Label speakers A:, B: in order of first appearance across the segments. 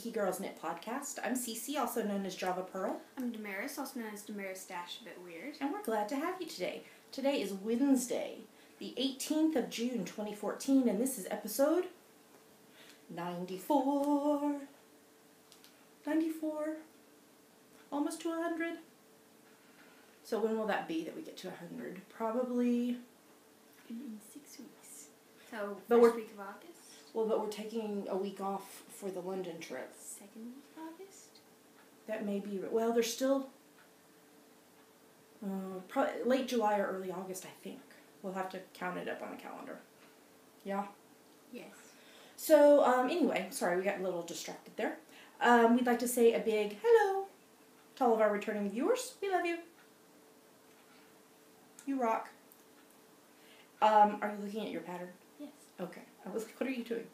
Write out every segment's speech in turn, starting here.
A: Geeky Girls Knit podcast. I'm Cece, also known as Java Pearl.
B: I'm Damaris, also known as Damaris Dash, a bit weird.
A: And we're glad to have you today. Today is Wednesday, the 18th of June, 2014, and this is episode 94. 94. Almost to 100. So when will that be that we get to 100? Probably
B: in 6 weeks. So,
A: but
B: first week of August?
A: Well, but we're taking a week off for the London trip.
B: Second week of August?
A: That may be, well, there's still probably late July or early August, I think. We'll have to count it up on the calendar. Yeah?
B: Yes.
A: So, anyway, sorry, we got a little distracted there. We'd like to say a big hello to all of our returning viewers. We love you. You rock. Are you looking at your pattern?
B: Yes.
A: Okay. I was like, what are you doing?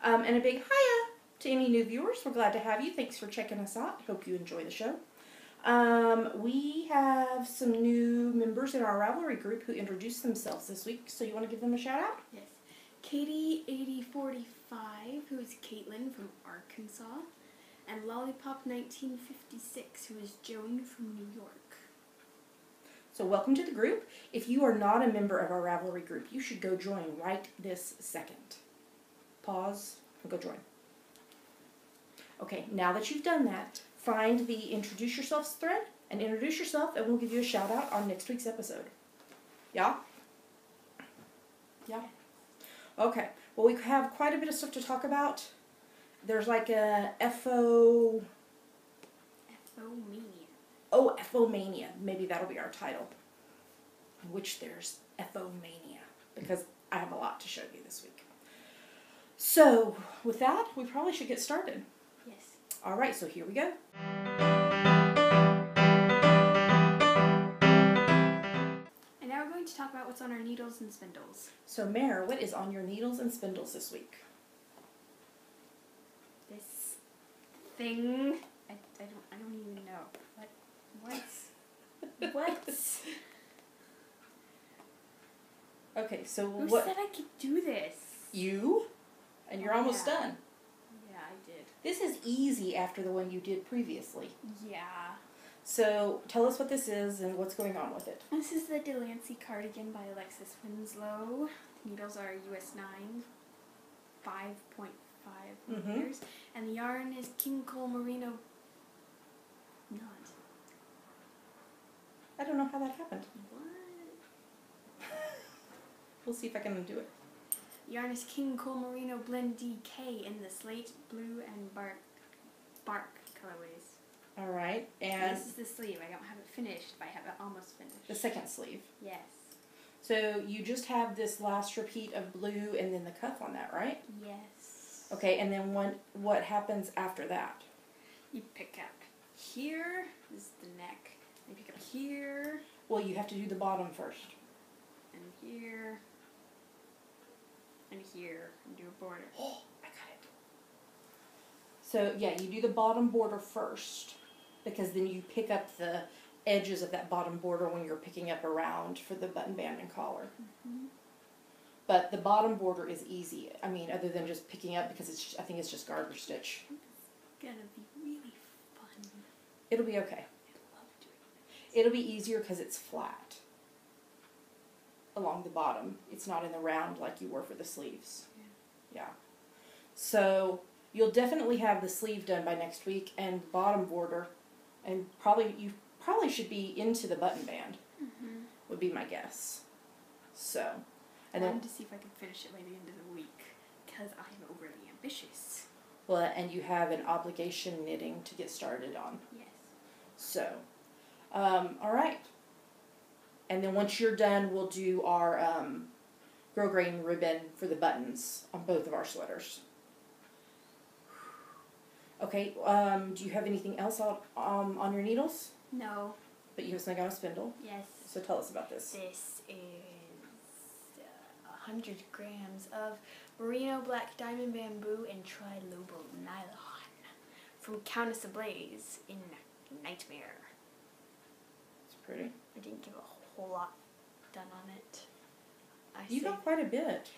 A: And a big hiya to any new viewers. We're glad to have you. Thanks for checking us out. Hope you enjoy the show. We have some new members in our Ravelry group who introduced themselves this week. So you want to give them a shout out?
B: Yes. Katie8045, who is Caitlin from Arkansas, and Lollipop1956, who is Joan from New York.
A: So welcome to the group. If you are not a member of our Ravelry group, you should go join right this second. Pause and go join. Okay, now that you've done that, find the Introduce Yourselves thread and introduce yourself, and we'll give you a shout out on next week's episode. Yeah? Yeah? Okay. Well, we have quite a bit of stuff to talk about. There's like a
B: Mania.
A: Oh, Mania. Maybe that'll be our title. In which there's Mania. Because I have a lot to show you this week. So, with that, we probably should get started.
B: Yes.
A: Alright, so here we go.
B: And now we're going to talk about what's on our needles and spindles.
A: So, Mare, what is on your needles and spindles this week?
B: This thing. I don't even know. What?
A: Okay, so
B: Who
A: what?
B: said I could do this?
A: You? And you're almost done.
B: Yeah, I did.
A: This is easy after the one you did previously.
B: Yeah.
A: So, tell us what this is and what's going on with it.
B: This is the Delancey cardigan by Alexis Winslow. The needles are US 9, 5.5 meters, and the yarn is King Cole Merino knot.
A: I don't know how that happened.
B: What?
A: We'll see if I can do it.
B: The yarn is King Cole Merino Blend DK in the slate, blue, and bark colorways.
A: Alright, and
B: this is the sleeve. I don't have it finished, but I have it almost finished.
A: the second sleeve.
B: Yes.
A: So you just have this last repeat of blue and then the cuff on that, right?
B: Yes.
A: Okay, and then what happens after that?
B: You pick up here. This is the neck. You pick up here.
A: Well, you have to do the bottom first.
B: And here. And here. And do a border.
A: Oh, I got it. So, yeah, you do the bottom border first, because then you pick up the edges of that bottom border when you're picking up around for the button band and collar.
B: Mm-hmm.
A: But the bottom border is easy. I mean, other than just picking up, because I think it's just garter stitch.
B: It's gonna be really fun.
A: It'll be okay.
B: I love doing this.
A: It'll be easier because it's flat along the bottom. It's not in the round like you were for the sleeves. Yeah. So you'll definitely have the sleeve done by next week and the bottom border, and you probably should be into the button band.
B: Mm-hmm.
A: Would be my guess. So, and
B: I
A: then
B: wanted to see if I could finish it by the end of the week because I'm overly ambitious.
A: well, and you have an obligation knitting to get started on.
B: Yes.
A: So, all right. And then once you're done, we'll do our grosgrain ribbon for the buttons on both of our sweaters. Okay, do you have anything else on your needles?
B: No.
A: But you have something on a spindle.
B: Yes.
A: So tell us about this.
B: This is 100 grams of merino black diamond bamboo and trilobo nylon from Countess Ablaze in Nightmare.
A: It's pretty.
B: I didn't give a whole lot done on it.
A: You got quite a bit.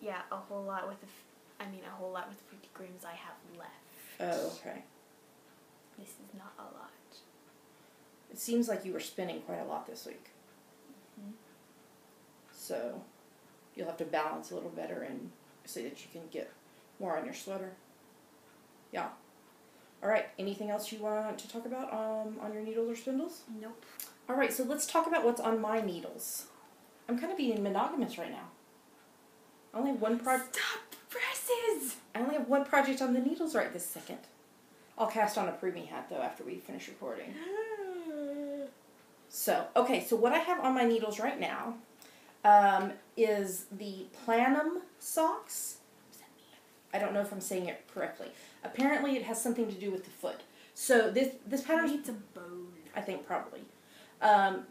B: Yeah, a whole lot with the 50 grams I have left.
A: Oh, okay.
B: This is not a lot.
A: It seems like you were spinning quite a lot this week. So you'll have to balance a little better and so that you can get more on your sweater. Yeah. All right. Anything else you want to talk about on your needles or spindles?
B: Nope.
A: All right. So let's talk about what's on my needles. I'm kind of being monogamous right now. I only have one project.
B: Stop the presses!
A: I only have one project on the needles right this second. I'll cast on a preemie hat though after we finish recording. So, okay. So what I have on my needles right now is the Planum socks. I don't know if I'm saying it correctly. Apparently it has something to do with the foot. So this pattern
B: needs a bone.
A: I think probably.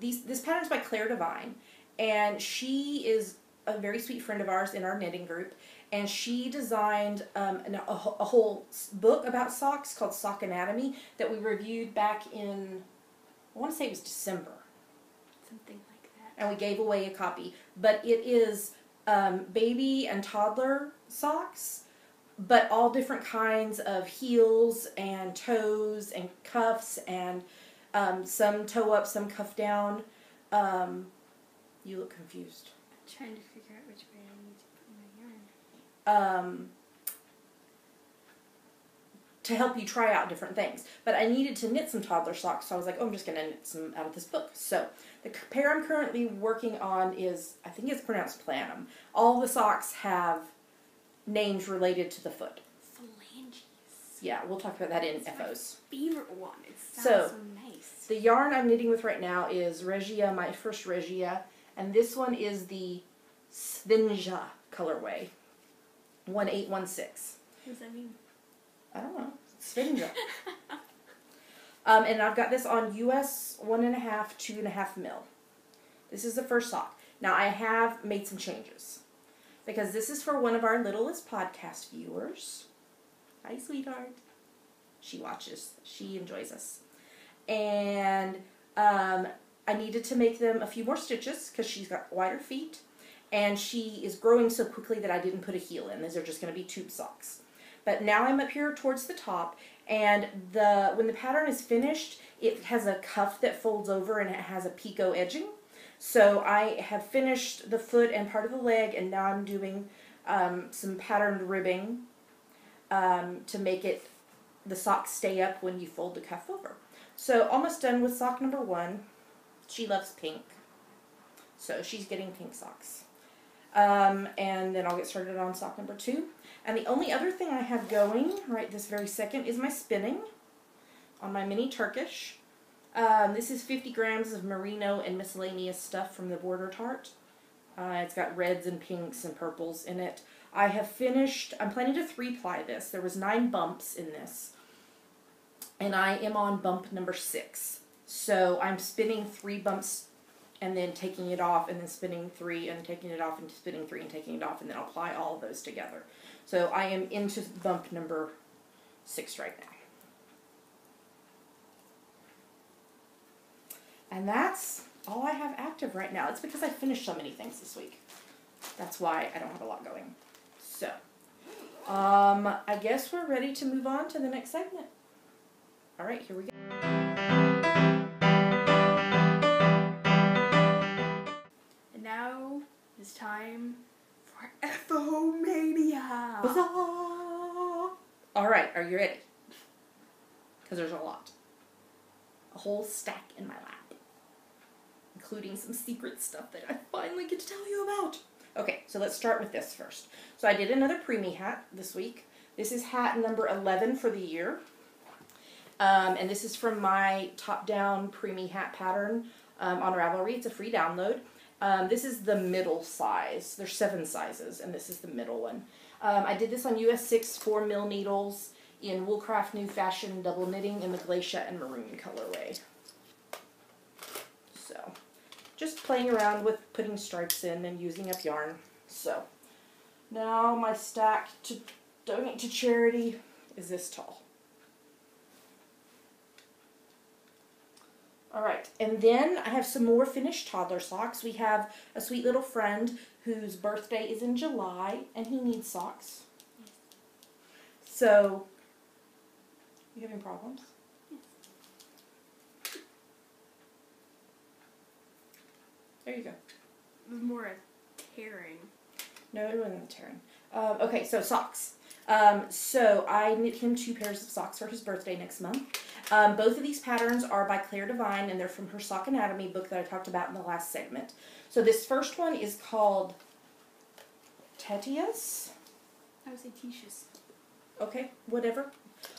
A: This pattern's by Claire Devine, and she is a very sweet friend of ours in our knitting group, and she designed a whole book about socks called Sock Anatomy that we reviewed back in, I want to say it was December.
B: Something like that.
A: And we gave away a copy. But it is baby and toddler socks, but all different kinds of heels and toes and cuffs and some toe up, some cuff down. You look confused.
B: I'm trying to figure out which way I need to put my yarn.
A: To help you try out different things. But I needed to knit some toddler socks, so I was like, oh, I'm just going to knit some out of this book. So the pair I'm currently working on is, I think it's pronounced Planum. All the socks have names related to the foot.
B: Phalanges.
A: Yeah, we'll talk about that in
B: That's
A: FOs.
B: my favorite one. It sounds so nice.
A: The yarn I'm knitting with right now is Regia, my first Regia, and this one is the Svinja colorway, 1816.
B: What does that mean?
A: I don't know. Svinja. And I've got this on US 1.5, 2.5 mil. This is the first sock. Now I have made some changes because this is for one of our littlest podcast viewers. Hi, sweetheart. She watches. She enjoys us. And I needed to make them a few more stitches because she's got wider feet. And she is growing so quickly that I didn't put a heel in. These are just going to be tube socks. But now I'm up here towards the top. And when the pattern is finished, it has a cuff that folds over and it has a picot edging. So I have finished the foot and part of the leg, and now I'm doing some patterned ribbing to make the sock stay up when you fold the cuff over. So almost done with sock number 1. She loves pink, so she's getting pink socks. And then I'll get started on sock number 2. And the only other thing I have going right this very second is my spinning on my mini Turkish. This is 50 grams of merino and miscellaneous stuff from the Border Tart. It's got reds and pinks and purples in it. I have finished, I'm planning to 3-ply this. There was 9 bumps in this. And I am on bump number 6. So I'm spinning 3 bumps and then taking it off, and then spinning 3 and taking it off, and spinning 3 and taking it off, and then I'll apply all of those together. So I am into bump number 6 right now. And that's all I have active right now. It's because I finished so many things this week. That's why I don't have a lot going. So, I guess we're ready to move on to the next segment. All right, here we go.
B: And now it's time for FO Mania.
A: All right, are you ready? Because there's a lot. A whole stack in my lap, including some secret stuff that I finally get to tell you about. Okay, so let's start with this first. So I did another preemie hat this week. This is hat number 11 for the year. And this is from my top-down preemie hat pattern on Ravelry. It's a free download. This is the middle size. There's 7 sizes, and this is the middle one. I did this on US 6 4mm needles in Woolcraft New Fashion double knitting in the Glacia and Maroon colorway. So, just playing around with putting stripes in and using up yarn. So, now my stack to donate to charity is this tall. Alright, and then I have some more finished toddler socks. We have a sweet little friend whose birthday is in July, and he needs socks. So, You having problems?
B: Yes.
A: There you go.
B: It was more a tearing.
A: No, it wasn't tearing. Okay, so socks. So I knit him 2 pairs of socks for his birthday next month. Both of these patterns are by Claire Devine, and they're from her Sock Anatomy book that I talked about in the last segment. So this first one is called Tetias.
B: I would say Titius.
A: Okay, whatever.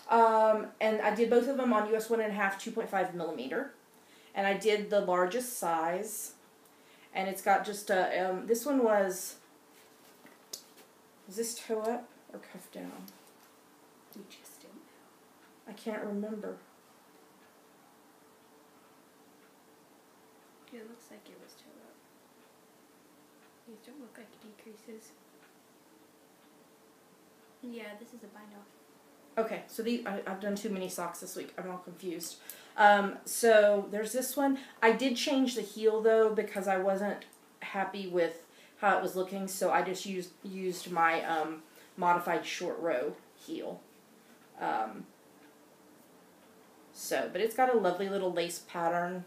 A: And I did both of them on US 1.5, 2.5 millimeter. And I did the largest size. And it's got just a, this one was this toe up or cuff down?
B: We just don't know.
A: I can't remember.
B: It looks like it was toe up. These don't look like decreases. Yeah, this is a bind off.
A: Okay, so I've done too many socks this week. I'm all confused. So there's this one. I did change the heel though because I wasn't happy with how it was looking, so I just used my modified short row heel. But it's got a lovely little lace pattern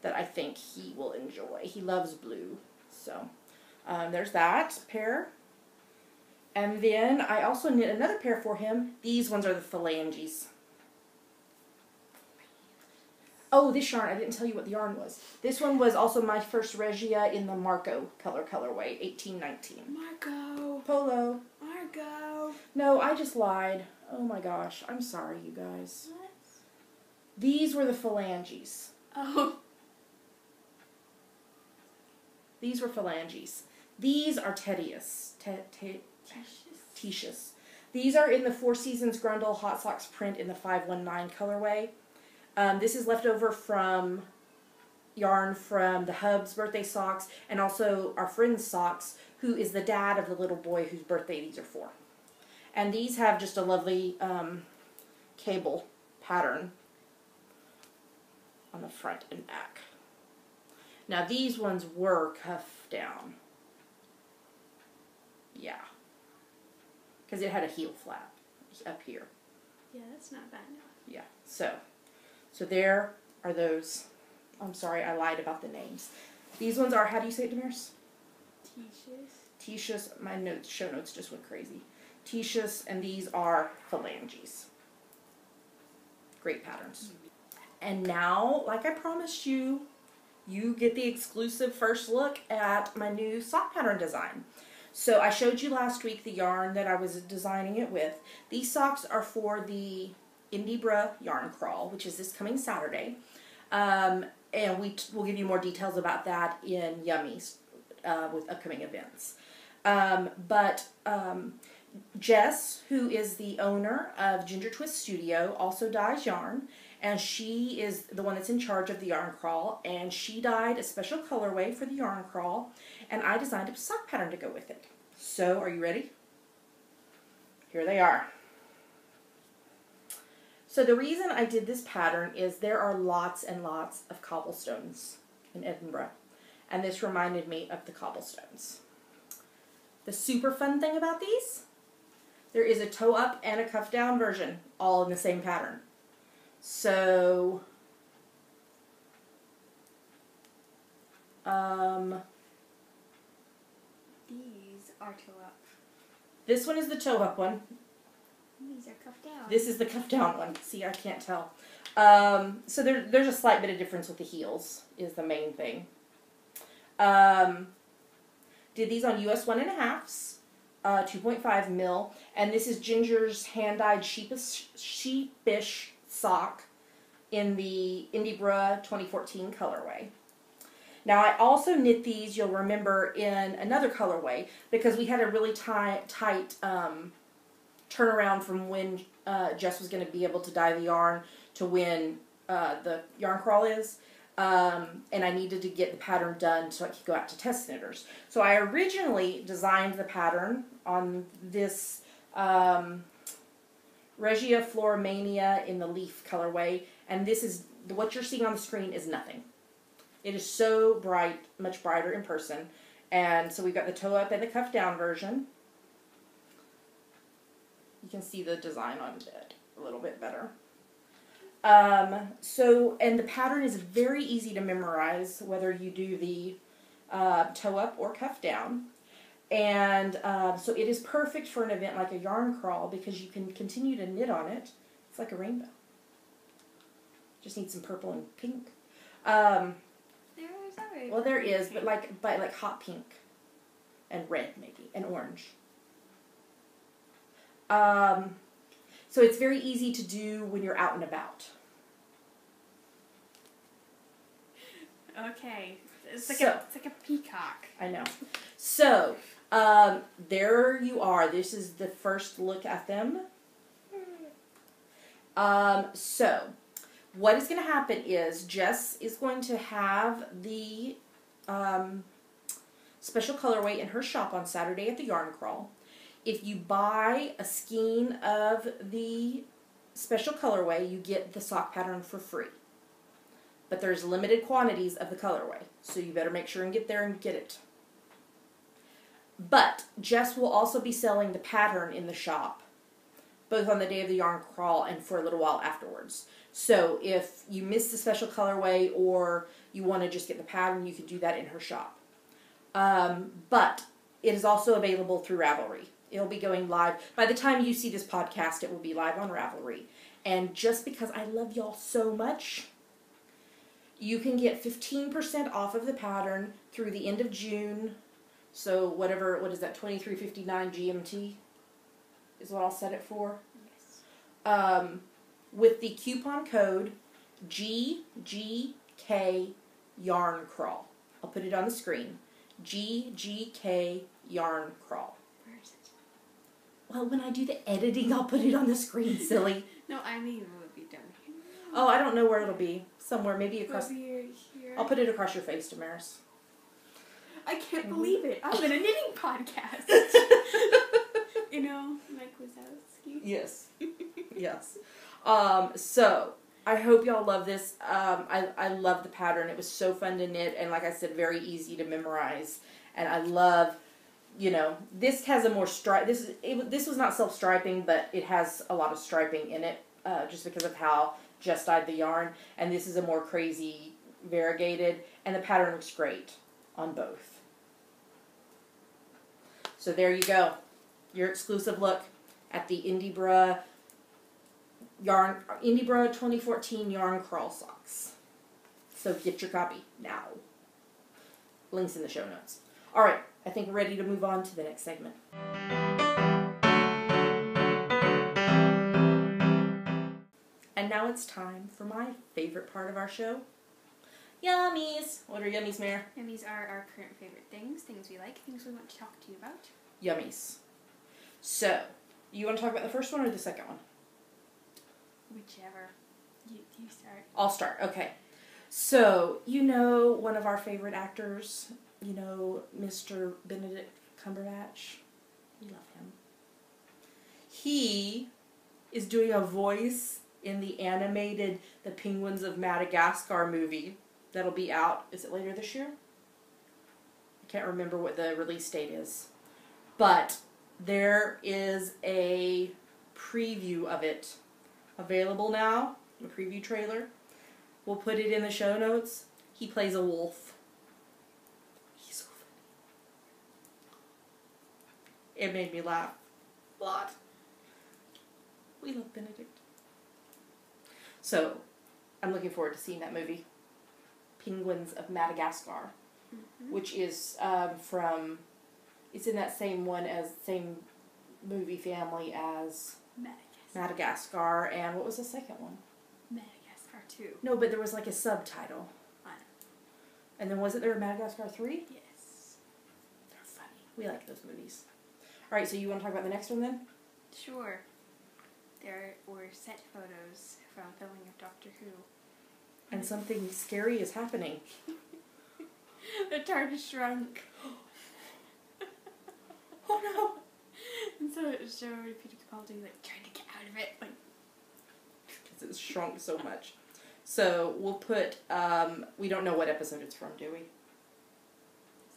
A: that I think he will enjoy. He loves blue, so there's that pair. And then I also knit another pair for him. These ones are the phalanges. Oh, this yarn, I didn't tell you what the yarn was. This one was also my first Regia in the Marco colorway, 1819.
B: Marco!
A: Polo.
B: Marco!
A: No, I just lied. Oh my gosh, I'm sorry, you guys.
B: What?
A: These were the phalanges.
B: Oh.
A: These were phalanges. These are Tedias. Titius. These are in the Four Seasons Grundle Hot Socks print in the 519 colorway. This is left over from yarn from the Hub's birthday socks and also our friend's socks, who is the dad of the little boy whose birthday these are for. And these have just a lovely cable pattern on the front and back. Now these ones were cuffed down. Yeah. Because it had a heel flap up here.
B: Yeah, that's not bad enough.
A: Yeah, so there are those. I'm sorry, I lied about the names. These ones are, how do you say it, Damaris? Titius. My show notes just went crazy. Titius, and these are phalanges. Great patterns. And now, like I promised you, you get the exclusive first look at my new sock pattern design. So I showed you last week the yarn that I was designing it with. These socks are for the Indiebra yarn crawl, which is this coming Saturday. And we'll give you more details about that in Yummies with upcoming events. Jess, who is the owner of Ginger Twist Studio, also dyes yarn. And she is the one that's in charge of the yarn crawl. And she dyed a special colorway for the yarn crawl. And I designed a sock pattern to go with it. So, are you ready? Here they are. So the reason I did this pattern is there are lots and lots of cobblestones in Edinburgh. And this reminded me of the cobblestones. The super fun thing about these, there is a toe up and a cuff down version, all in the same pattern. So,
B: these are toe up.
A: This one is the toe up one.
B: These are cuffed down.
A: This is the cuff down one. See, I can't tell. So there's a slight bit of difference with the heels, is the main thing. Did these on US 1.5s, 2.5 mil, and this is Ginger's hand-dyed sheepish sock in the Indiebra 2014 colorway. Now I also knit these, you'll remember, in another colorway because we had a really tight turnaround from when Jess was going to be able to dye the yarn to when the yarn crawl is. And I needed to get the pattern done so I could go out to test knitters. So I originally designed the pattern on this Regia Flora Mania in the leaf colorway, and this is, what you're seeing on the screen is nothing. It is so bright, much brighter in person. And so we've got the toe up and the cuff down version. You can see the design on it a little bit better. And the pattern is very easy to memorize, whether you do the toe up or cuff down. And so it is perfect for an event like a yarn crawl because you can continue to knit on it. It's like a rainbow. Just need some purple and pink. There is, but like hot pink and red maybe and orange. So it's very easy to do when you're out and about.
B: Okay. It's like a peacock.
A: I know. So, there you are. This is the first look at them. So, what is going to happen is Jess is going to have the special colorway in her shop on Saturday at the Yarn Crawl. If you buy a skein of the special colorway, you get the sock pattern for free. But there's limited quantities of the colorway, so you better make sure and get there and get it. But Jess will also be selling the pattern in the shop, both on the day of the Yarn Crawl and for a little while afterwards. So if you miss the special colorway or you want to just get the pattern, you can do that in her shop. But it is also available through Ravelry. It'll be going live. By the time you see this podcast, it will be live on Ravelry. And just because I love y'all so much, you can get 15% off of the pattern through the end of June. So what is that, 23.59 GMT is what I'll set it for. Yes. With the coupon code GGK Yarn Crawl. I'll put it on the screen. GGK Yarn Crawl.
B: Where is it?
A: Well, when I do the editing, I'll put it on the screen, silly.
B: No, I mean it will be done here.
A: Oh, I don't know where it'll be. Somewhere, maybe across.
B: Here.
A: I'll put it across your face, Damaris.
B: I can't believe it. I'm in a knitting podcast. You know, Mike Wazowski.
A: Yes. Yes. So, I hope y'all love this. I love the pattern. It was so fun to knit, and like I said, very easy to memorize. And I love, this has a more stripe. This was not self-striping, but it has a lot of striping in it, just because of how Jess dyed the yarn. And this is a more crazy, variegated, and the pattern looks great on both. So there you go. Your exclusive look at the Indiebra 2014 Yarn Crawl Socks. So get your copy now. Links in the show notes. All right, I think we're ready to move on to the next segment. And now it's time for my favorite part of our show. Yummies! What are yummies, Mare?
B: Yummies are our current favorite things we like, things we want to talk to you about.
A: Yummies. So, you want to talk about the first one or the second one?
B: Whichever. You start.
A: I'll start, okay. So, one of our favorite actors, Mr. Benedict Cumberbatch. We love him. He is doing a voice in the animated The Penguins of Madagascar movie that'll be out. Is it later this year? I can't remember what the release date is. But there is a preview of it available now, a preview trailer. We'll put it in the show notes. He plays a wolf. He's so funny. It made me laugh a lot. We love Benedict. So, I'm looking forward to seeing that movie. Penguins of Madagascar. Mm-hmm. Which is it's in that same movie family as Madagascar. And what was the second one?
B: Madagascar 2.
A: No, but there was like a subtitle.
B: I know.
A: And then wasn't there a Madagascar 3?
B: Yes.
A: They're funny. We like those movies. Alright, so you want to talk about the next one then?
B: Sure. There were set photos from filming of Doctor Who.
A: And something scary is happening.
B: The TARDIS shrunk.
A: Oh no!
B: And so it showed Peter Capaldi trying to get out of it,
A: because it's shrunk so much. So we'll put. We don't know what episode it's from, do we?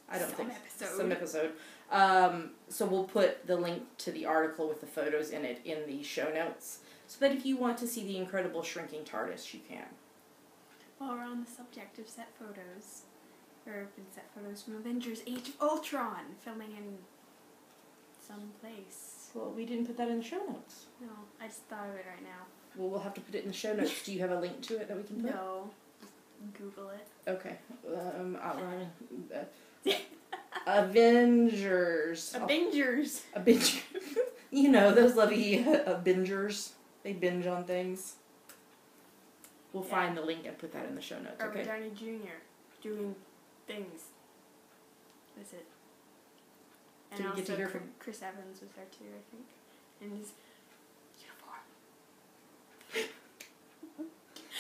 A: I don't think some episode. So we'll put the link to the article with the photos in it in the show notes. so that if you want to see the incredible shrinking TARDIS, you can.
B: While we're on the subject of set photos, there have been set photos from Avengers Age of Ultron filming in some place.
A: Well, we didn't put that in the show notes.
B: No, I just thought of it right now.
A: Well, we'll have to put it in the show notes. Do you have a link to it that we can put?
B: No, just Google it.
A: Okay. Avengers.
B: Avengers.
A: Avengers. You know, those lovely Avengers. They binge on things. We'll find the link and put that in the show notes,
B: Robert
A: okay?
B: Downey Jr. doing things. That's it. And
A: Did we
B: also
A: get to hear from...
B: Chris Evans was there too, I think. In his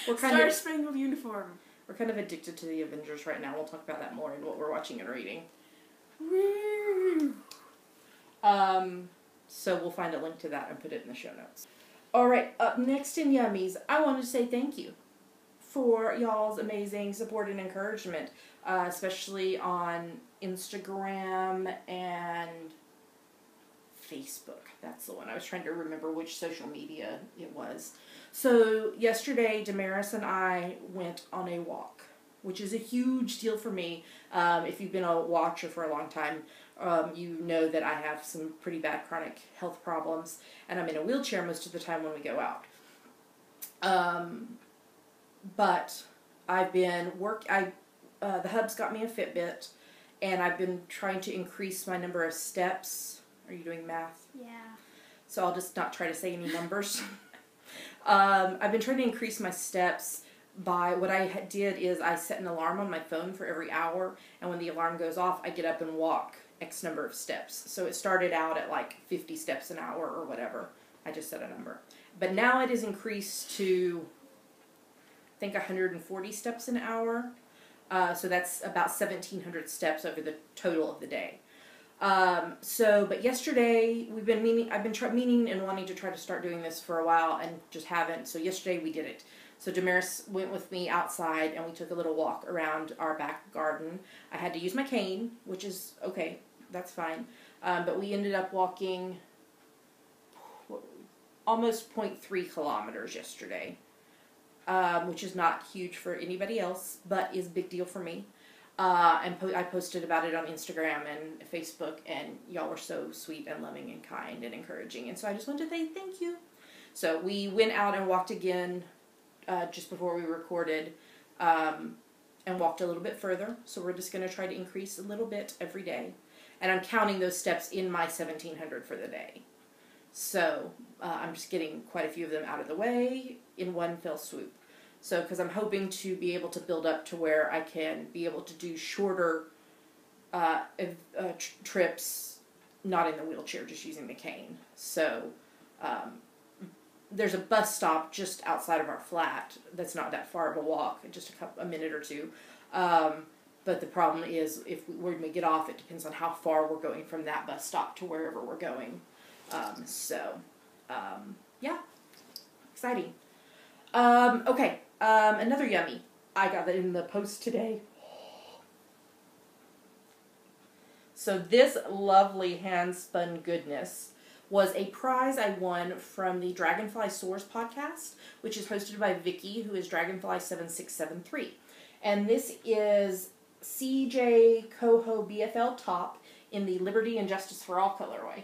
B: uniform. Star Spangled uniform.
A: We're kind of addicted to the Avengers right now. We'll talk about that more in what we're watching and reading.
B: Woo!
A: So we'll find a link to that and put it in the show notes. All right, up next in Yummies, I want to say thank you for y'all's amazing support and encouragement, especially on Instagram and Facebook. That's the one. I was trying to remember which social media it was. So yesterday, Damaris and I went on a walk, which is a huge deal for me. If you've been a watcher for a long time, you know that I have some pretty bad chronic health problems, and I'm in a wheelchair most of the time when we go out. But I've been the hub's got me a Fitbit, and I've been trying to increase my number of steps. Are you doing math?
B: Yeah.
A: So I'll just not try to say any numbers. I've been trying to increase my steps by, what I did is I set an alarm on my phone for every hour, and when the alarm goes off, I get up and walk X number of steps. So it started out at like 50 steps an hour or whatever. I just set a number. But now it is increased to, I think, 140 steps an hour. So that's about 1,700 steps over the total of the day. But yesterday I've been meaning and wanting to try to start doing this for a while and just haven't. So yesterday we did it. So Damaris went with me outside and we took a little walk around our back garden. I had to use my cane, which is okay. That's fine. But we ended up walking almost 0.3 kilometers yesterday, which is not huge for anybody else, but is a big deal for me. And I posted about it on Instagram and Facebook, and y'all were so sweet and loving and kind and encouraging. And so I just wanted to say thank you. So we went out and walked again just before we recorded, and walked a little bit further. So we're just going to try to increase a little bit every day. And I'm counting those steps in my 1,700 for the day. So I'm just getting quite a few of them out of the way in one fell swoop. So, because I'm hoping to be able to build up to where I can be able to do shorter trips, not in the wheelchair, just using the cane. So, there's a bus stop just outside of our flat that's not that far of a walk, just a minute or two. But the problem is, if we're going to get off, it depends on how far we're going from that bus stop to wherever we're going. Yeah, exciting. Okay. Another yummy. I got that in the post today. So this lovely hand-spun goodness was a prize I won from the Dragonfly Soars podcast, which is hosted by Vicky, who is Dragonfly7673. And this is CJ Coho BFL top in the Liberty and Justice for All colorway.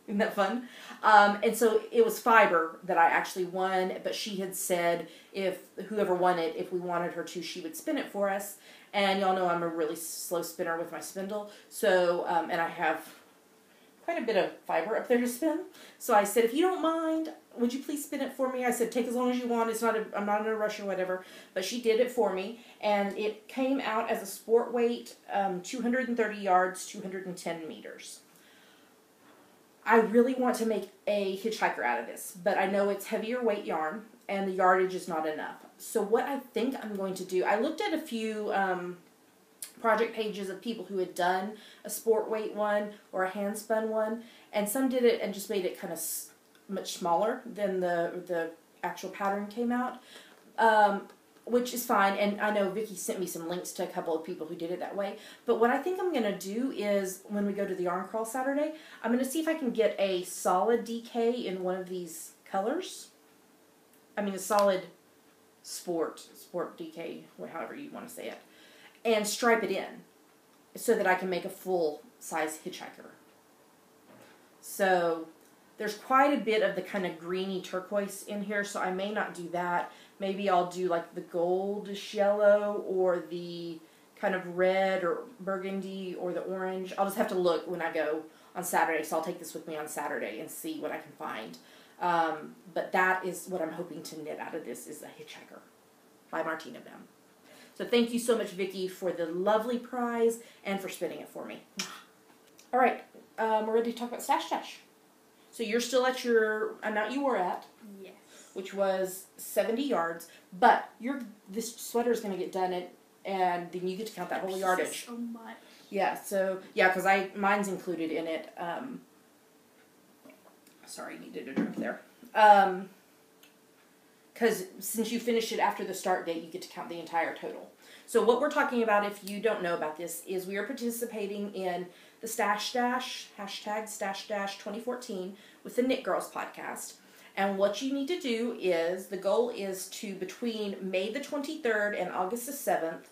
A: Isn't that fun? And so it was fiber that I actually won, but she had said if whoever won it, if we wanted her to, she would spin it for us. And y'all know I'm a really slow spinner with my spindle. So, and I have quite a bit of fiber up there to spin. So I said, if you don't mind, would you please spin it for me? I said, take as long as you want. I'm not in a rush or whatever. But she did it for me. And it came out as a sport weight, 230 yards, 210 meters. I really want to make a hitchhiker out of this, but I know it's heavier weight yarn, and the yardage is not enough. So what I think I'm going to do, I looked at a few project pages of people who had done a sport weight one or a hand spun one, and some did it and just made it kind of much smaller than the actual pattern came out. which is fine. And I know Vicky sent me some links to a couple of people who did it that way. But what I think I'm going to do is when we go to the yarn crawl Saturday, I'm going to see if I can get a solid DK in one of these colors. I mean, a solid sport DK, however you want to say it. And stripe it in so that I can make a full size hitchhiker. So there's quite a bit of the kind of greeny turquoise in here, so I may not do that. Maybe I'll do like the goldish yellow or the kind of red or burgundy or the orange. I'll just have to look when I go on Saturday, so I'll take this with me on Saturday and see what I can find. But that is what I'm hoping to knit out of this, is a hitchhiker by Martina Bem. So thank you so much, Vicky, for the lovely prize and for spinning it for me. All right, we're ready to talk about Stash Dash. So you're still at your amount you were at.
B: Yes.
A: Which was 70 yards, but this sweater is going to get done, and then you get to count that whole yardage.
B: So much.
A: Yeah, so, yeah, because mine's included in it. Sorry, needed a drink there. Because since you finish it after the start date, you get to count the entire total. So what we're talking about, if you don't know about this, is we are participating in the Stash Dash, hashtag Stash Dash 2014, with the Knit Girls podcast. And what you need to do is, the goal is to, between May the 23rd and August the 7th,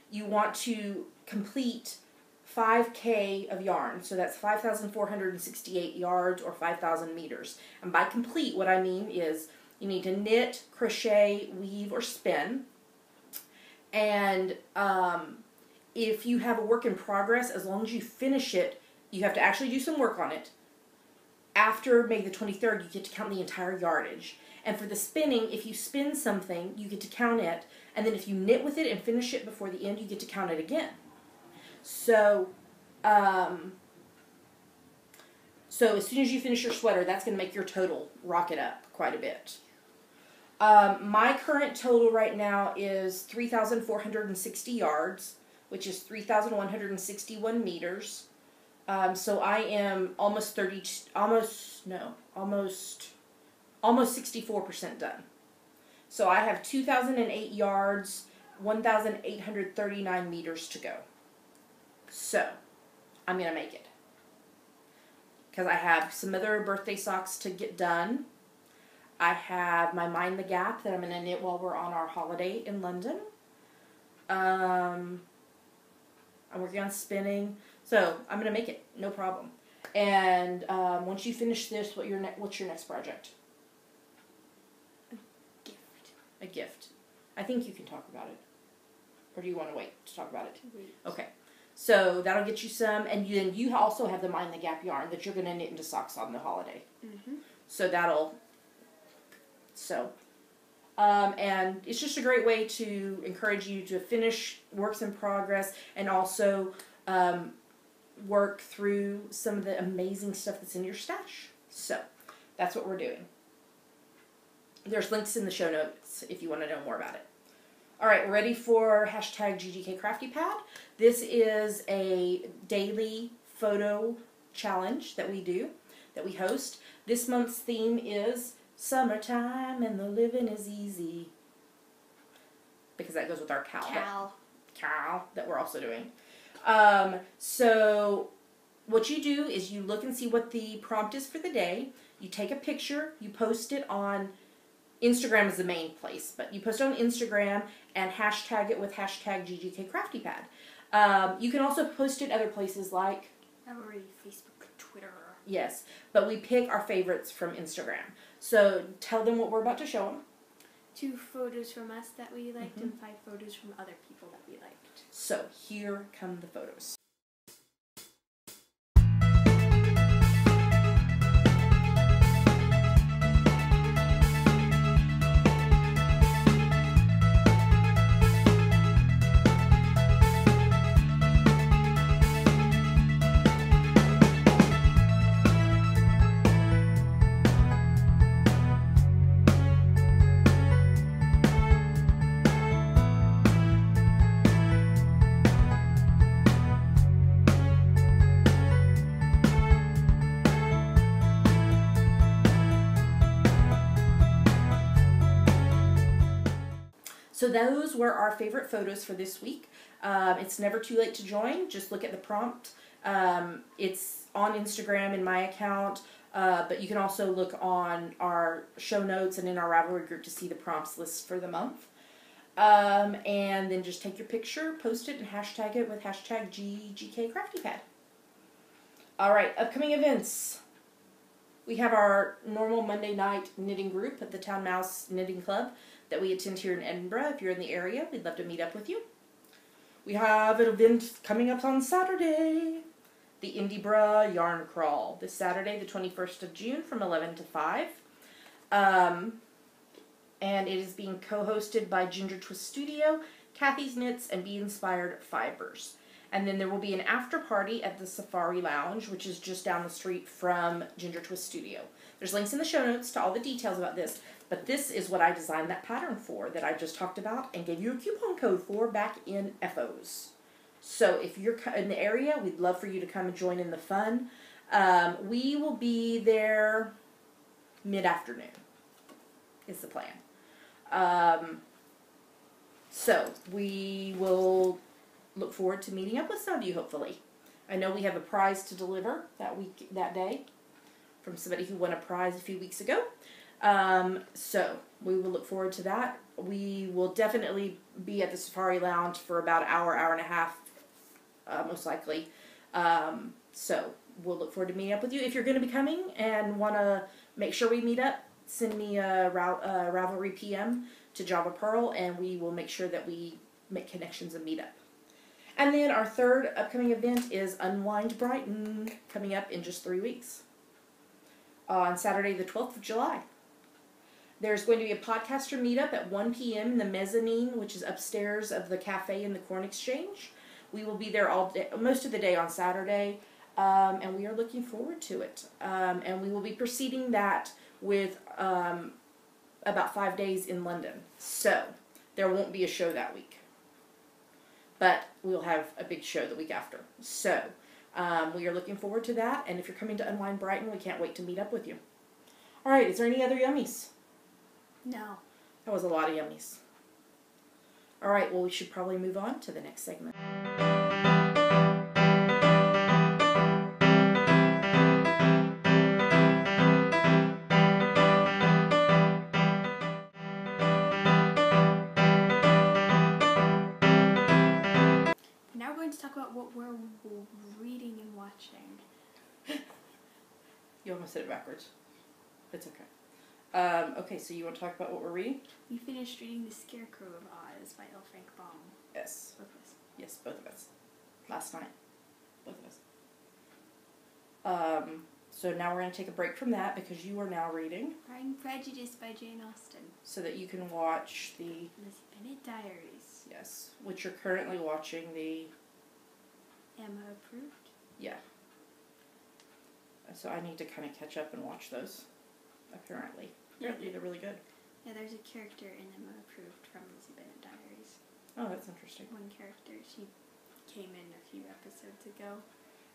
A: you want to complete 5K of yarn. So that's 5,468 yards or 5,000 meters. And by complete, what I mean is you need to knit, crochet, weave, or spin. And if you have a work in progress, as long as you finish it, you have to actually do some work on it. After May the 23rd, you get to count the entire yardage. And for the spinning, if you spin something, you get to count it. And then if you knit with it and finish it before the end, you get to count it again. So as soon as you finish your sweater, that's going to make your total rocket up quite a bit. My current total right now is 3,460 yards, which is 3,161 meters. So I am almost 64% done. So I have 2,008 yards, 1,839 meters to go. So I'm going to make it. Because I have some other birthday socks to get done. I have my Mind the Gap that I'm going to knit while we're on our holiday in London. I'm working on spinning. So I'm going to make it, no problem. And once you finish this, what's your next project?
B: A gift.
A: A gift. I think you can talk about it. Or do you want to wait to talk about it?
B: Wait.
A: Okay. So that'll get you some, and then you also have the Mind the Gap yarn that you're going to knit into socks on the holiday.
B: Mm-hmm.
A: And it's just a great way to encourage you to finish works in progress and also work through some of the amazing stuff that's in your stash. So that's what we're doing. There's links in the show notes if you want to know more about it. All right, we're ready for hashtag GGK Crafty Pad. This is a daily photo challenge that we do, that we host. This month's theme is summertime and the living is easy. Because that goes with our cow that we're also doing. So what you do is you look and see what the prompt is for the day. You take a picture, you post it on Instagram is the main place, but you post it on Instagram and hashtag it with hashtag GGK Crafty Pad. You can also post it other places like
B: Ravelry, Facebook, Twitter.
A: Yes, but we pick our favorites from Instagram. So tell them what we're about to show them.
B: 2 photos from us that we liked and 5 photos from other people that we liked.
A: So here come the photos. So those were our favorite photos for this week. It's never too late to join. Just look at the prompt. It's on Instagram in my account, but you can also look on our show notes and in our Ravelry group to see the prompts list for the month. And then just take your picture, post it, and hashtag it with hashtag GKCraftyPad. All right, upcoming events. We have our normal Monday night knitting group at the Town Mouse Knitting Club that we attend here in Edinburgh. If you're in the area, we'd love to meet up with you. We have an event coming up on Saturday, the Indiebra Yarn Crawl, this Saturday, the 21st of June from 11 to 5. And it is being co-hosted by Ginger Twist Studio, Kathy's Knits, and Bee Inspired Fibers. And then there will be an after party at the Safari Lounge, which is just down the street from Ginger Twist Studio. There's links in the show notes to all the details about this, but this is what I designed that pattern for that I just talked about and gave you a coupon code for back in FOs. So if you're in the area, we'd love for you to come and join in the fun. We will be there mid-afternoon is the plan. So we will look forward to meeting up with some of you, hopefully. I know we have a prize to deliver that day from somebody who won a prize a few weeks ago. So we will look forward to that. We will definitely be at the Safari Lounge for about an hour, hour and a half, most likely. So we'll look forward to meeting up with you. If you're going to be coming and want to make sure we meet up, send me a Ravelry PM to Java Pearl, and we will make sure that we make connections and meet up. And then our third upcoming event is Unwind Brighton, coming up in just 3 weeks. On Saturday the 12th of July. There's going to be a podcaster meetup at 1 p.m. in the mezzanine, which is upstairs of the cafe in the Corn Exchange. We will be there all day, most of the day on Saturday, and we are looking forward to it. And we will be preceding that with about 5 days in London. So there won't be a show that week. But we'll have a big show the week after. So we are looking forward to that. And if you're coming to Unwind Brighton, we can't wait to meet up with you. All right, is there any other yummies?
B: No.
A: That was a lot of yummies. All right, well, we should probably move on to the next segment.
B: Now we're going to talk about what we're reading and watching.
A: You almost said it backwards. It's okay. Okay, so you want to talk about what we're reading?
B: We finished reading The Scarecrow of Oz by L. Frank Baum.
A: Yes.
B: Both of us.
A: Yes, both of us. Last night. Both of us. So now we're going to take a break from that because you are now reading.
B: Pride and Prejudice by Jane Austen.
A: So that you can watch the...
B: Lizzie Bennet Diaries.
A: Yes, which you're currently watching the...
B: Emma approved.
A: Yeah. So I need to kind of catch up and watch those, apparently. Apparently they're really good.
B: Yeah, there's a character in Emma approved from Lizzie Bennet Diaries.
A: Oh, that's interesting.
B: One character, she came in a few episodes ago.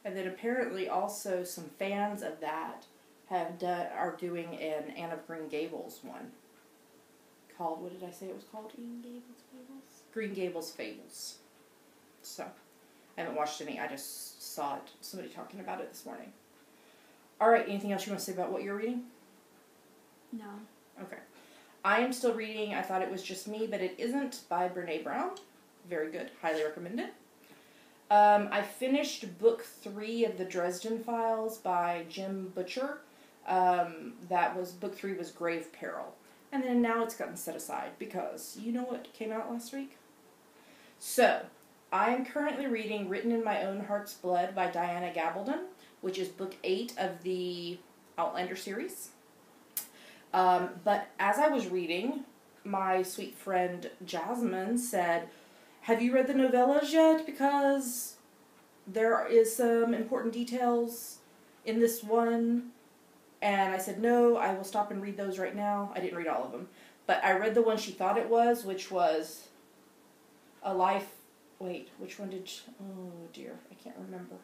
A: And then apparently also some fans of that are doing an Anne of Green Gables one. Called, what did I say it was called?
B: Green Gables Fables?
A: Green Gables Fables. So, I haven't watched any, I just saw it, somebody talking about it this morning. Alright, anything else you want to say about what you're reading?
B: No.
A: Okay. I am still reading I Thought It Was Just Me, but It Isn't by Brene Brown. Very good. Highly recommend it. I finished book 3 of the Dresden Files by Jim Butcher. Book 3 was Grave Peril. And then now it's gotten set aside because you know what came out last week? So, I am currently reading Written in My Own Heart's Blood by Diana Gabaldon, which is book 8 of the Outlander series. But as I was reading, my sweet friend Jasmine said, "Have you read the novellas yet? Because there is some important details in this one." And I said, "No, I will stop and read those right now." I didn't read all of them. But I read the one she thought it was, which was A Life... Wait, which one did she... Oh, dear. I can't remember.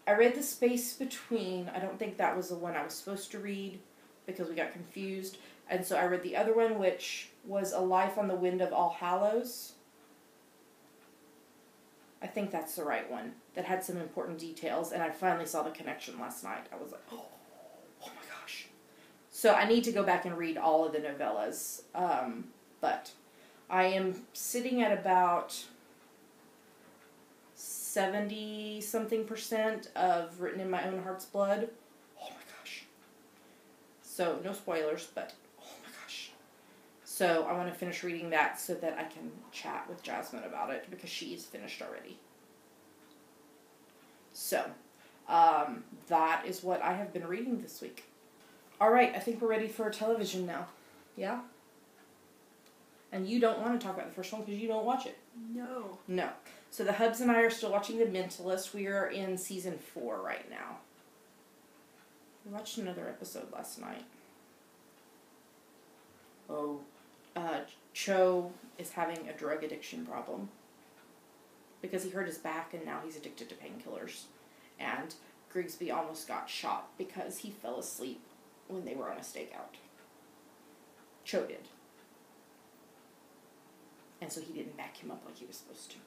A: I read The Space Between. I don't think that was the one I was supposed to read because we got confused. And so I read the other one, which was A Life on the Wind of All Hallows. I think that's the right one. That had some important details, and I finally saw the connection last night. I was like, oh my gosh. So I need to go back and read all of the novellas. But I am sitting at about 70-something% of Written in My Own Heart's Blood. Oh my gosh. So, no spoilers, but oh my gosh. So, I want to finish reading that so that I can chat with Jasmine about it, because she's finished already. So, that is what I have been reading this week. Alright, I think we're ready for television now. Yeah? And you don't want to talk about the first one because you don't watch it.
B: No.
A: No. So the Hubs and I are still watching The Mentalist. We are in season 4 right now. We watched another episode last night. Cho is having a drug addiction problem. Because he hurt his back and now he's addicted to painkillers. And Grigsby almost got shot because he fell asleep when they were on a stakeout. Cho did. And so he didn't back him up like he was supposed to.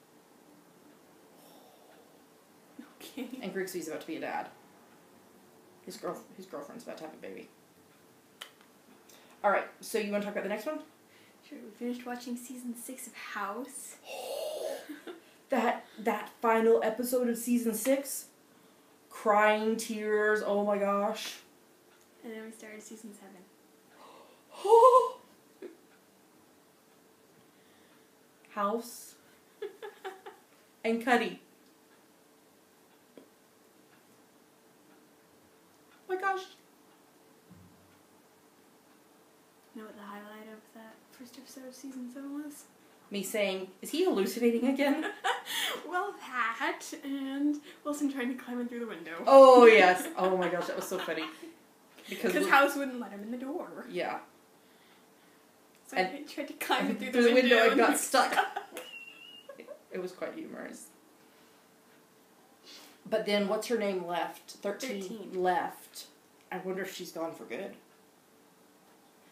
B: Okay.
A: And Grigsby's about to be a dad. His girlfriend's about to have a baby. Alright, so you want to talk about the next one?
B: Sure, we finished watching season 6 of House.
A: that final episode of season 6? Crying tears, oh my gosh.
B: And then we started season 7.
A: House and Cuddy. Oh my gosh.
B: You know what the highlight of that first episode of season 7 was?
A: Me saying, is he hallucinating again?
B: Well, that, and Wilson trying to climb in through the window.
A: Oh, yes. Oh my gosh, that was so funny.
B: Because House wouldn't let him in the door.
A: Yeah.
B: So he tried to climb in through
A: the window and got
B: he
A: stuck. It was quite humorous. But then, what's her name left? 13 left. I wonder if she's gone for good.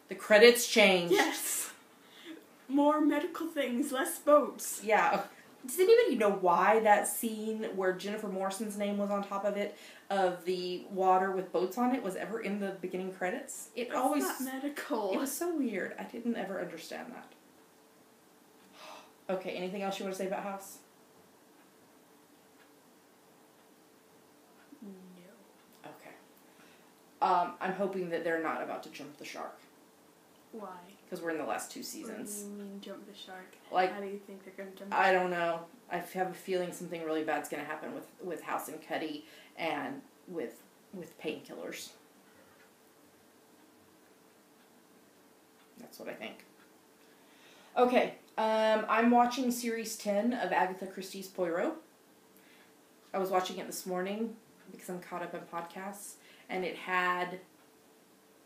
A: The credits changed.
B: Yes. More medical things, less boats.
A: Yeah. Does anybody know why that scene where Jennifer Morrison's name was on top of it, of the water with boats on it, was ever in the beginning credits?
B: It's not medical.
A: It was so weird. I didn't ever understand that. Okay, anything else you want to say about House?
B: No.
A: Okay. I'm hoping that they're not about to jump the shark.
B: Why?
A: Because we're in the last 2 seasons.
B: What do you mean jump the shark?
A: Like,
B: how do you think they're going to jump the
A: I
B: shark?
A: don't know. I have a feeling something really bad's going to happen with House and Cuddy and with painkillers. That's what I think. Okay. I'm watching series 10 of Agatha Christie's Poirot. I was watching it this morning because I'm caught up in podcasts, and it had,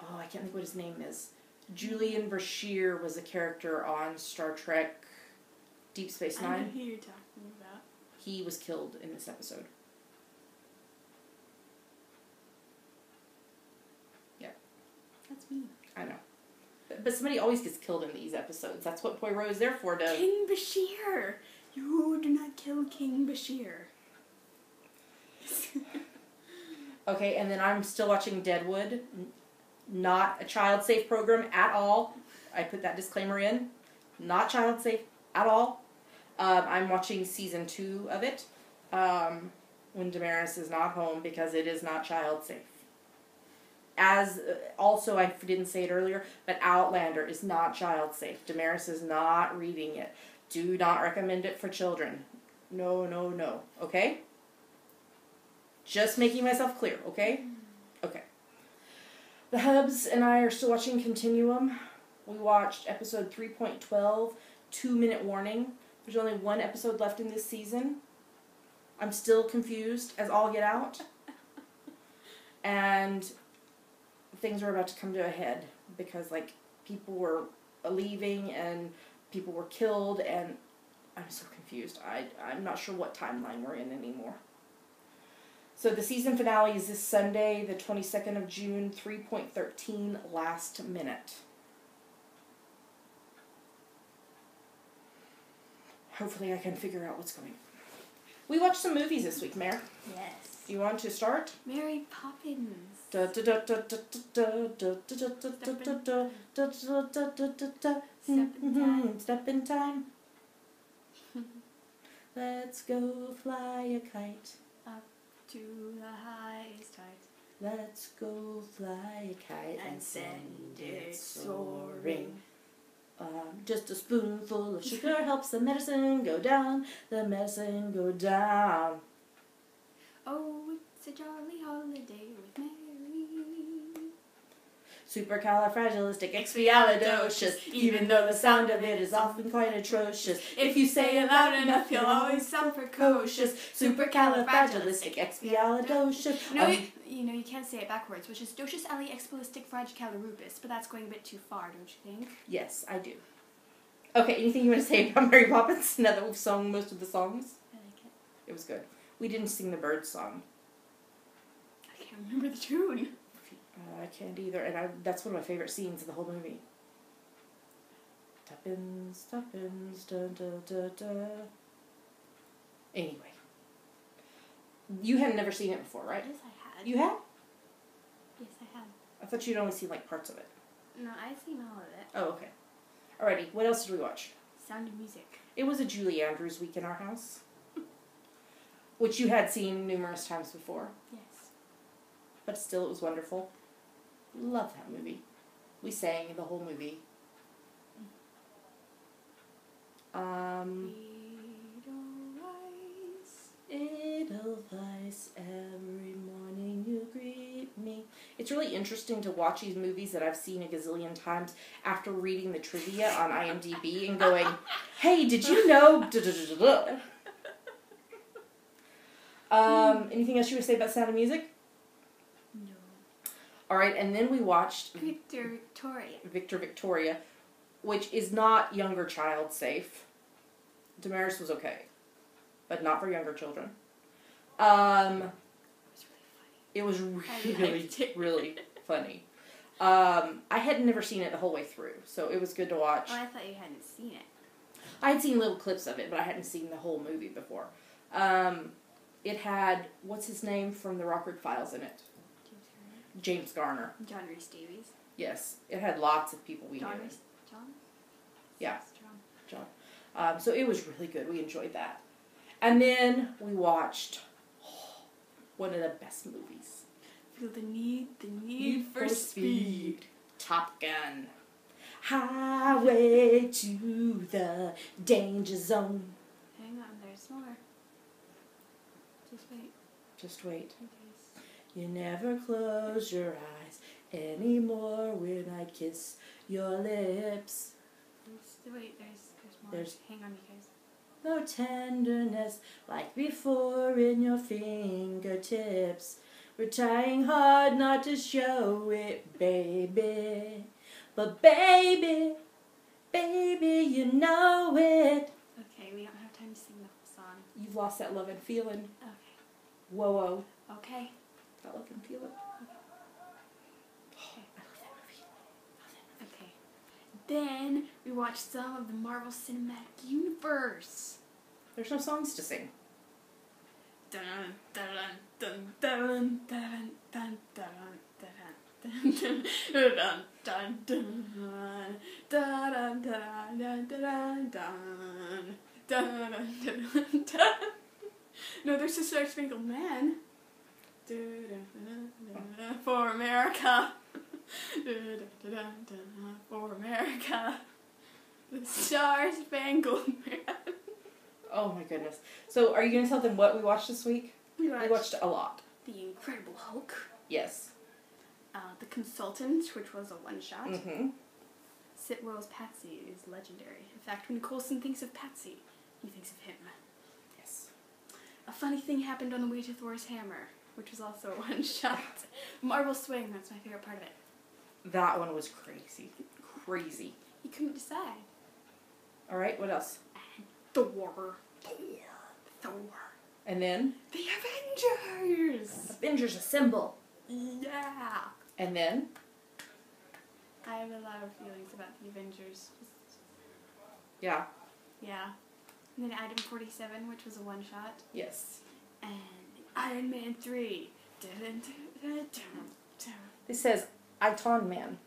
A: I can't think what his name is. Julian Bashir was a character on Star Trek Deep Space Nine.
B: I know who you're talking about.
A: He was killed in this episode. Yeah.
B: That's me.
A: I know. But somebody always gets killed in these episodes. That's what Poirot is there for, to...
B: King Bashir! You do not kill King Bashir.
A: Okay, and then I'm still watching Deadwood. Not a child-safe program at all. I put that disclaimer in. Not child-safe at all. I'm watching season 2 of it. When Damaris is not home, because it is not child-safe. Also, I didn't say it earlier, but Outlander is not child-safe. Damaris is not reading it. Do not recommend it for children. No, no, no. Okay? Just making myself clear, okay? Okay. The Hubs and I are still watching Continuum. We watched episode 3.12, 2-minute warning. There's only 1 episode left in this season. I'm still confused as all get out. And things are about to come to a head because, people were leaving and people were killed, and I'm so confused. I'm not sure what timeline we're in anymore. So the season finale is this Sunday, the 22nd of June, 3.13, last minute. Hopefully I can figure out what's going on. We watched some movies this week, Mare.
B: Yes.
A: Do you want to start?
B: Mary Poppins.
A: Step in time. Let's go fly a kite.
B: Up to the highest height.
A: Let's go fly a kite
B: And send it soaring.
A: Just a spoonful of sugar helps the medicine go down. The medicine go down.
B: Oh, it's a jolly holiday with Mary.
A: Supercalifragilisticexpialidocious. Even though the sound of it is often quite atrocious. If you say it loud enough, you'll always sound precocious. Supercalifragilisticexpialidocious.
B: You can't say it backwards, which is docious ali expialistic fragicalirupus, but that's going a bit too far, don't you think?
A: Yes, I do. Okay, anything you want to say about Mary Poppins now that we've sung most of the songs?
B: I like it.
A: It was good. We didn't sing the bird song.
B: I can't remember the tune.
A: I can't either, and that's one of my favorite scenes in the whole movie. Tuppence, tuppence, da da da da. Anyway. You had never seen it before, right?
B: Yes, I had.
A: You had?
B: Yes, I had.
A: I thought you'd only seen, like, parts of it.
B: No, I've seen all of it.
A: Oh, okay. Alrighty, what else did we watch?
B: Sound of Music.
A: It was a Julie Andrews week in our house. Which you had seen numerous times before.
B: Yes.
A: But still, it was wonderful. Love that movie. We sang the whole movie. Edelweiss, every morning you greet me. It's really interesting to watch these movies that I've seen a gazillion times after reading the trivia on IMDb and going, hey, did you know? Anything else you would say about Sound of Music?
B: No.
A: Alright, and then we watched
B: Victor
A: Victoria, which is not younger child safe. Damaris was okay, but not for younger children. It was really, really funny. I had never seen it the whole way through, so it was good to watch.
B: Oh, I thought you hadn't seen it.
A: I had seen little clips of it, but I hadn't seen the whole movie before. It had, what's his name from the Rockford Files in it? James Garner.
B: John Rhys Davies.
A: Yes, it had lots of people we knew.
B: John?
A: Yeah. John. So it was really good. We enjoyed that. And then we watched one of the best movies.
B: Feel the need for speed.
A: Top Gun. Highway to the danger zone.
B: Hang on, there's more. Just wait.
A: Just wait.
B: Okay.
A: You never close your eyes anymore when I kiss your lips.
B: Wait, there's more. Hang on, you guys.
A: No tenderness like before in your fingertips. We're trying hard not to show it, baby. But baby, you know it.
B: Okay, we don't have time to sing the whole song.
A: You've lost that love and feeling.
B: Okay.
A: Whoa.
B: Okay.
A: That love and feeling.
B: Okay.
A: I love that movie.
B: Okay. Then we watched some of the Marvel Cinematic Universe.
A: There's no songs to sing.
B: Dun dun dun dun dun dun dun dun dun dun dun dun. No, there's a Star Spangled Man. For America. For America. The Star Spangled Man.
A: Oh my goodness. So are you going to tell them what we watched this week? We watched a lot.
B: The Incredible Hulk.
A: Yes.
B: The Consultant, which was a one-shot.
A: Mm-hmm.
B: Sitwell's Patsy is legendary. In fact, when Coulson thinks of Patsy, he thinks of him.
A: Yes.
B: A funny thing happened on the way to Thor's hammer, which was also a one-shot. Marble Swing, that's my favorite part of it.
A: That one was crazy. Crazy.
B: You couldn't decide.
A: Alright, what else?
B: And Thor.
A: And then?
B: The Avengers!
A: Avengers Assemble.
B: Yeah!
A: And then?
B: I have a lot of feelings about the Avengers.
A: Yeah.
B: Yeah. And then Item 47, which was a one-shot.
A: Yes.
B: And Iron Man 3. Dun, dun, dun, dun, dun.
A: This says, Iton Man.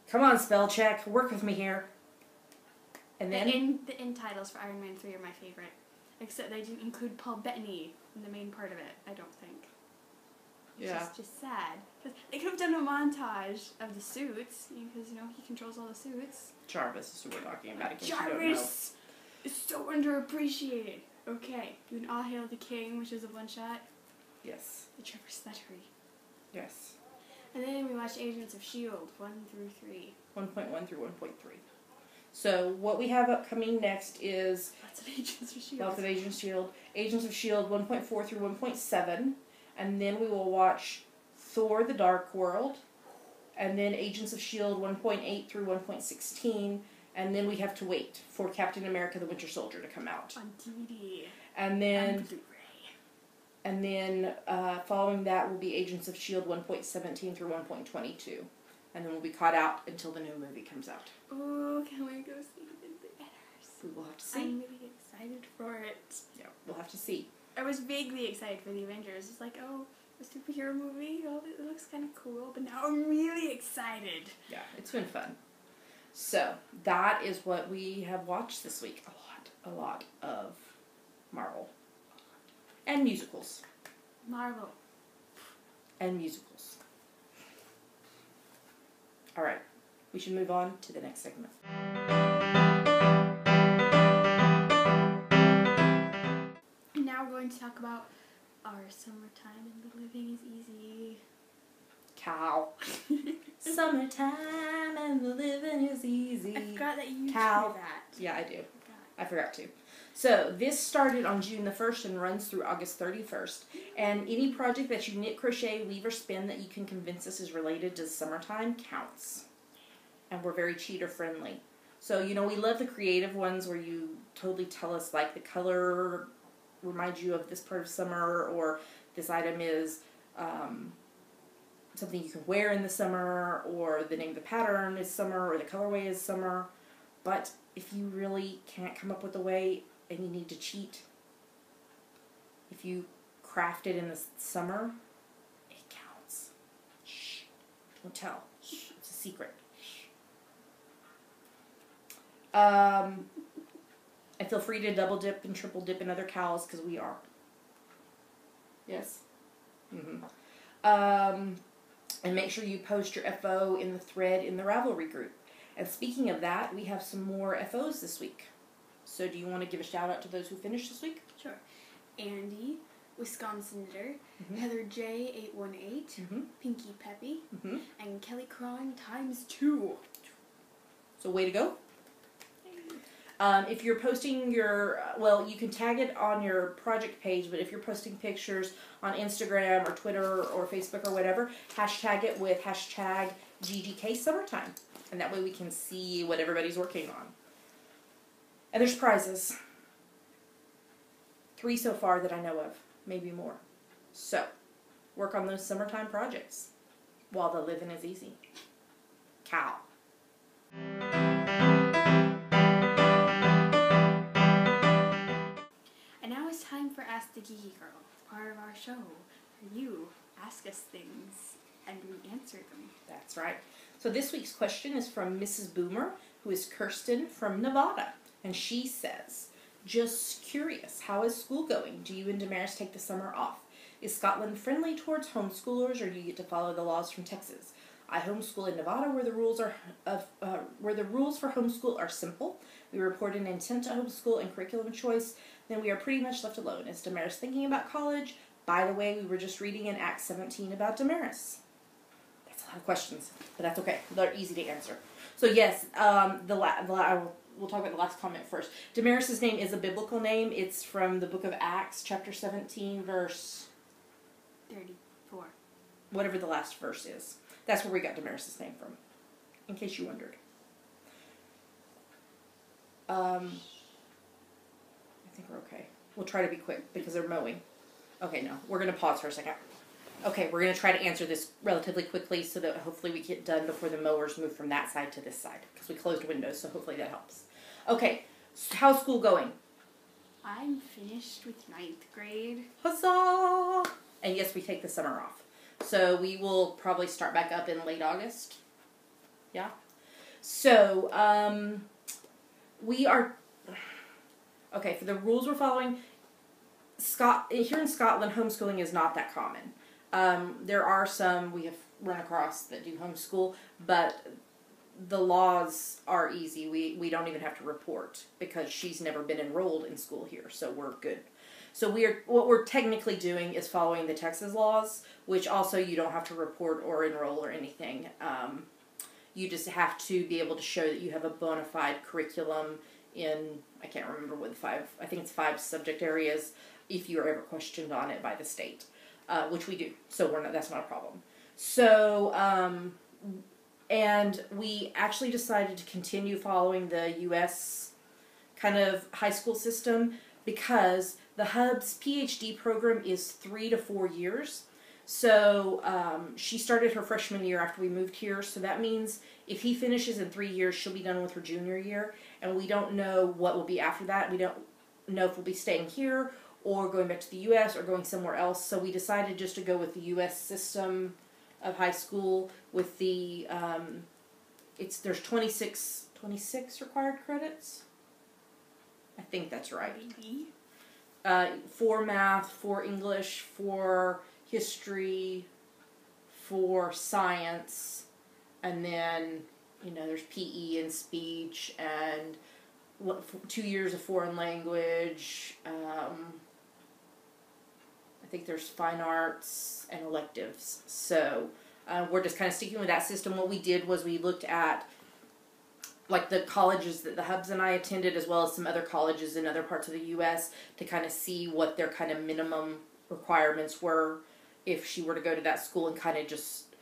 A: Come on, spell check. Work with me here. And then...
B: The end titles for Iron Man 3 are my favorite. Except they didn't include Paul Bettany in the main part of it, I don't think.
A: Yeah.
B: It's just sad. They could have done a montage of the suits, because, you know, he controls all the suits.
A: Jarvis is who we're talking about.
B: Jarvis is so underappreciated. Okay, doing All Hail the King, which is a one-shot.
A: Yes.
B: The Trevor Slattery.
A: Yes.
B: And then we watched Agents of S.H.I.E.L.D. 1 through 3.
A: 1.1 through 1.3. So what we have upcoming next is...
B: Lots of Agents of S.H.I.E.L.D.
A: Lots of Agents of S.H.I.E.L.D. Agents of S.H.I.E.L.D. 1.4 through 1.7. And then we will watch Thor the Dark World. And then Agents of S.H.I.E.L.D. 1.8 through 1.16. And then we have to wait for Captain America the Winter Soldier to come out.
B: On DVD.
A: And then...
B: And Blu-ray.
A: And then following that will be Agents of S.H.I.E.L.D. 1.17 through 1.22. And then we'll be caught out until the new movie comes out.
B: Oh, can we go see it in theaters?
A: We will have to see.
B: I'm really excited for it.
A: Yeah, we'll have to see.
B: I was vaguely excited for the Avengers. It's like, oh, a superhero movie? Oh, it looks kind of cool. But now I'm really excited.
A: Yeah, it's been fun. So, that is what we have watched this week. A lot of Marvel. And musicals.
B: Marvel.
A: And musicals. Alright, we should move on to the next segment.
B: Now we're going to talk about our summertime and the living is easy.
A: Cow. Summertime and the living is easy.
B: I forgot that you
A: Cow.
B: hear that.
A: Yeah, I do. I forgot to. So, this started on June the 1st and runs through August 31st. And any project that you knit, crochet, weave, or spin that you can convince us is related to summertime counts. And we're very cheater friendly. So, you know, we love the creative ones where you totally tell us, like, the color reminds you of this part of summer, or this item is something you can wear in the summer, or the name of the pattern is summer, or the colorway is summer. But if you really can't come up with a way and you need to cheat, if you craft it in the summer, it counts. Shh. Don't tell. Shh. It's a secret. Shh. And feel free to double dip and triple dip in other cows, because we are. Yes. And make sure you post your FO in the thread in the Ravelry group. And speaking of that, we have some more FOs this week. So do you want to give a shout out to those who finished this week?
B: Sure. Andy, Wisconsin Knitter, Heather J818, Pinky Peppy, and Kelly Cron ×2.
A: So way to go. If you're posting your, well, you can tag it on your project page, but if you're posting pictures on Instagram or Twitter or Facebook or whatever, hashtag it with hashtag GGK Summertime. And that way we can see what everybody's working on. And there's prizes. 3 so far that I know of. Maybe more. So, work on those summertime projects while the living is easy. Cow.
B: And now it's time for Ask the Geeky Girl, part of our show where you ask us things and we answer them.
A: That's right. So this week's question is from Mrs. Boomer, who is Kirsten from Nevada. And she says, just curious, how is school going? Do you and Damaris take the summer off? Is Scotland friendly towards homeschoolers, or do you get to follow the laws from Texas? I homeschool in Nevada, where the rules for homeschool are simple. We report an intent to homeschool and curriculum choice. Then we are pretty much left alone. Is Damaris thinking about college? By the way, we were just reading in Acts 17 about Damaris. That's a lot of questions, but that's okay. They're easy to answer. So yes, we'll talk about the last comment first. Damaris' name is a biblical name. It's from the book of Acts, chapter 17, verse
B: 34.
A: Whatever the last verse is. That's where we got Damaris' name from, in case you wondered. I think we're okay. We'll try to be quick because they're mowing. Okay, no. We're going to pause for a second. Okay, we're going to try to answer this relatively quickly so that hopefully we get done before the mowers move from that side to this side, because we closed windows, so hopefully that helps. Okay, How's school going?
B: I'm finished with 9th grade.
A: Huzzah! And yes, we take the summer off. So we will probably start back up in late August. Yeah. So, we are... Okay, for the rules we're following, here in Scotland, homeschooling is not that common. There are some we have run across that do homeschool, but the laws are easy. We don't even have to report because she's never been enrolled in school here, so we're good. So what we're technically doing is following the Texas laws, which also you don't have to report or enroll or anything. You just have to be able to show that you have a bona fide curriculum in, I can't remember what I think it's 5 subject areas if you are ever questioned on it by the state, which we do. So that's not a problem. So, and we actually decided to continue following the U.S. kind of high school system because the Hub's PhD program is 3 to 4 years. So she started her freshman year after we moved here. So that means if he finishes in 3 years, she'll be done with her junior year. And we don't know what will be after that. We don't know if we'll be staying here or going back to the U.S. or going somewhere else. So we decided just to go with the U.S. system of high school with the, there's 26 required credits. I think that's right.
B: Maybe.
A: 4 math, 4 English, 4 history, 4 science, and then, there's PE and speech, and 2 years of foreign language. I think there's fine arts and electives. So we're just kind of sticking with that system. What we did was we looked at like the colleges that the Hubs and I attended, as well as some other colleges in other parts of the U.S. to kind of see what their kind of minimum requirements were if she were to go to that school, and kind of just,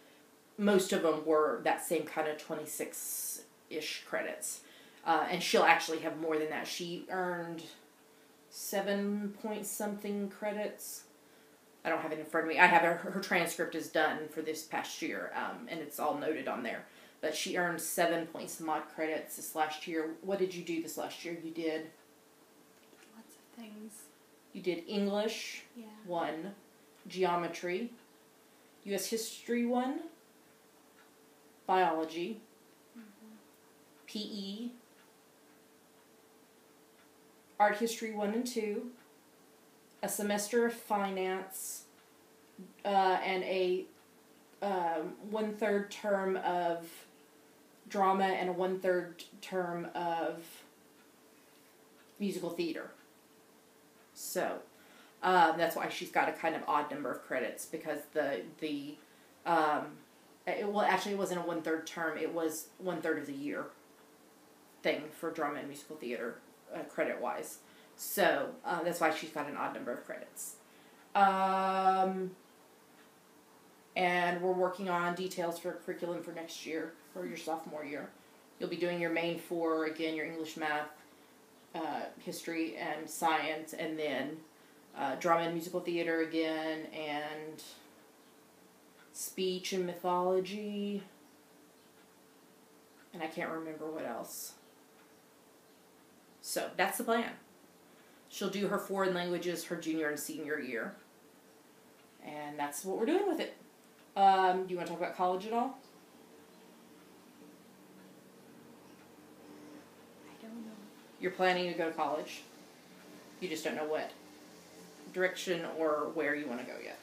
A: most of them were that same kind of 26-ish credits. And she'll actually have more than that. She earned 7 point something credits. I don't have it in front of me. I have her transcript is done for this past year, and it's all noted on there. But she earned 7 point some odd credits this last year. What did you do this last year? You did?
B: Lots of things.
A: You did English, 1, geometry, U.S. history 1, biology, PE, art history 1 and 2, a semester of finance, and a 1/3 term of drama and a 1/3 term of musical theater. So that's why she's got a kind of odd number of credits, because it wasn't a 1/3 term. It was 1/3 of the year thing for drama and musical theater credit wise. So that's why she's got an odd number of credits. And we're working on details for curriculum for next year, for your sophomore year. You'll be doing your main 4, again, your English, math, history, and science, and then drama and musical theater again, and speech and mythology, and I can't remember what else. So that's the plan. She'll do her foreign languages her junior and senior year, and that's what we're doing with it. Do you want to talk about college at all?
B: I don't know.
A: You're planning to go to college. You just don't know what direction or where you want to go yet.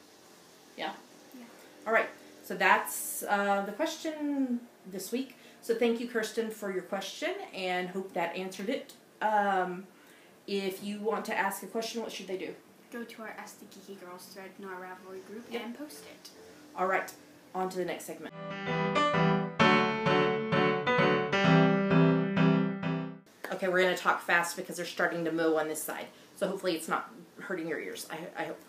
A: Yeah?
B: Yeah.
A: All right. So that's the question this week. So thank you, Kirsten, for your question, and hope that answered it. If you want to ask a question, what should they do?
B: Go to our Ask the Geeky Girls thread in our Ravelry group and post it.
A: All right. On to the next segment. Okay, we're going to talk fast because they're starting to mow on this side. So hopefully it's not hurting your ears. I hope.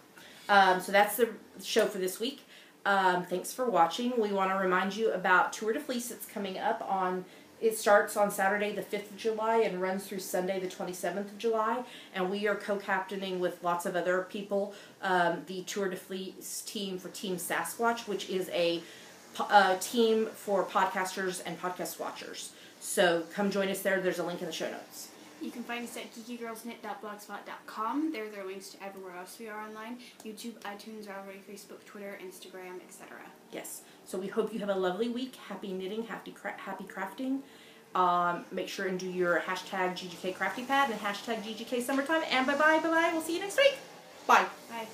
A: So that's the show for this week. Thanks for watching. We want to remind you about Tour de Fleece that's coming up on... It starts on Saturday the 5th of July and runs through Sunday the 27th of July. And we are co-captaining with lots of other people the Tour de Fleece team for Team Sasquatch, which is a team for podcasters and podcast watchers. So come join us there. There's a link in the show notes.
B: You can find us at geekygirlsknit.blogspot.com. There are links to everywhere else we are online. YouTube, iTunes, Ravelry, Facebook, Twitter, Instagram, etc.
A: Yes. So we hope you have a lovely week. Happy knitting, happy crafting. Make sure and do your hashtag GGK Crafty Pad and hashtag GGK Summertime. And bye-bye. We'll see you next week. Bye.
B: Bye.